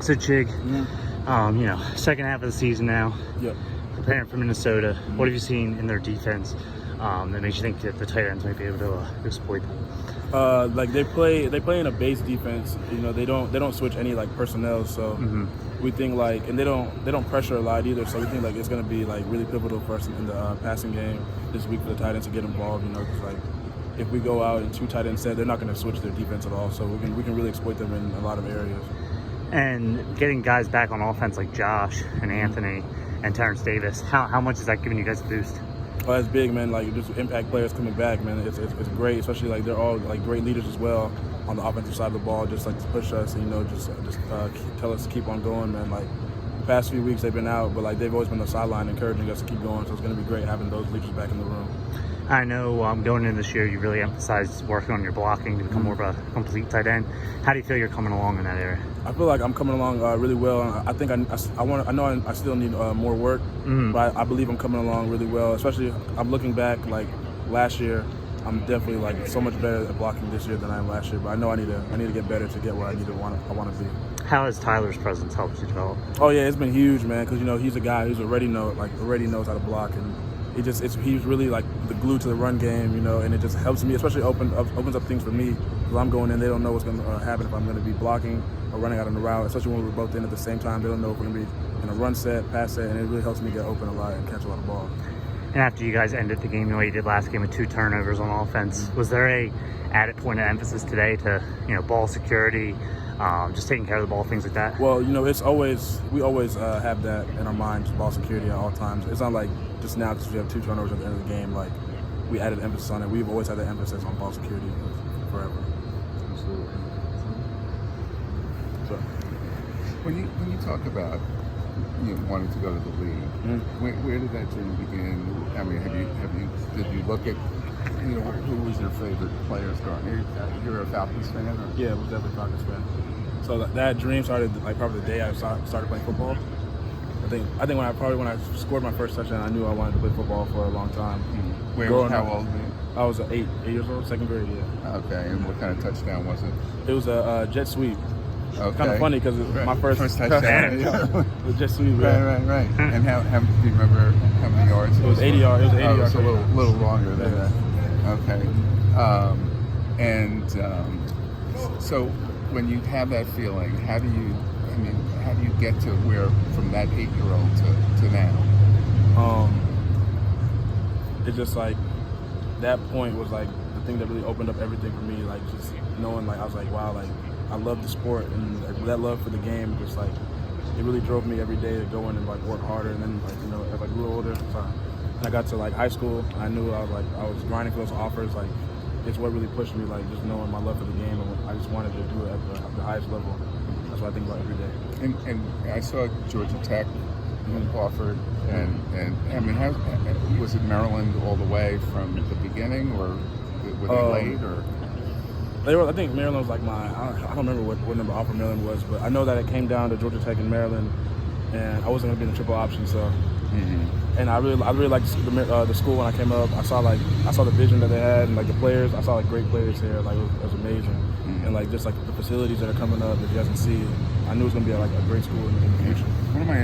So Chig, second half of the season now. Yep. Preparing for Minnesota. What have you seen in their defense that makes you think that the tight ends might be able to exploit them? Like they play in a base defense. They don't switch any like personnel. So we think and they don't pressure a lot either. So we think it's going to be really pivotal for us in the passing game this week for the tight ends to get involved. Because if we go out and two tight ends set, they're not going to switch their defense at all. So we can really exploit them in a lot of areas. And getting guys back on offense like Josh and Anthony and Terrence Davis, how much is that giving you guys a boost? Oh, that's big, man. Just impact players coming back, man. It's great, especially they're all great leaders as well on the offensive side of the ball. Just to push us, and just tell us to keep on going, man. The past few weeks they've been out, but they've always been on the sideline encouraging us to keep going. So it's going to be great having those leaders back in the room. I know going into this year, you really emphasized working on your blocking to become more of a complete tight end. How do you feel you're coming along in that area? I feel like I'm coming along really well. I think I know I still need more work, but I believe I'm coming along really well. Especially, I'm looking back last year. I'm definitely so much better at blocking this year than I am last year. But I know I need to get better to get where I want to be. How has Tyler's presence helped you develop? Oh yeah, it's been huge, man. Because he's a guy who's already knows how to block, and he's really the glue to the run game, and it just helps me, especially opens up things for me. Because I'm going in, they don't know what's going to happen if I'm going to be blocking or running out on the route, especially when we're both in at the same time. They don't know if we're going to be in a run set, pass set, and it really helps me get open a lot and catch a lot of balls. And after you guys ended the game the way you did last game with 2 turnovers on offense, was there a added point of emphasis today to ball security, just taking care of the ball, things like that? Well, we always have that in our minds, ball security at all times. It's not like just now because we have 2 turnovers at the end of the game, we added emphasis on it. We've always had that emphasis on ball security forever. Absolutely. So, when you talk about wanting to go to the league, where did that journey begin? I mean, did you look at who was your favorite players growing? You're a Falcons fan, or? Yeah, I was definitely a Falcons fan. So that dream started probably the day I started playing football. I think when I scored my first touchdown, I knew I wanted to play football for a long time. How old were you? I was 8 years old, second grade, yeah. Okay, and what kind of touchdown was it? It was a jet sweep. Okay. Kind of funny because my first touchdown. It was jet sweep. Right. And how do you remember how many yards? It was 80 yards. It was 80 yards. It was a little longer than that. Okay. So when you have that feeling, how do you get to where from that 8-year-old to now? It's just that point was the thing that really opened up everything for me. Just knowing I was wow, I love the sport, and that love for the game just it really drove me every day to go in and work harder. And then as I grew older, I got to high school, I knew I was grinding for those offers. It's what really pushed me, just knowing my love for the game, and I just wanted to do it at the highest level. That's what I think about every day. And I saw Georgia Tech offered, and I mean, was it Maryland all the way from the beginning, or were they late, or? I think Maryland was I don't remember what number offer Maryland was, but I know that it came down to Georgia Tech and Maryland, and I wasn't going to be in the triple option, so. And I really liked the school when I came up. I saw the vision that they had, and the players. I saw great players here. It was amazing, and just the facilities that are coming up that you guys can see. I knew it was going to be a great school in the future. One of my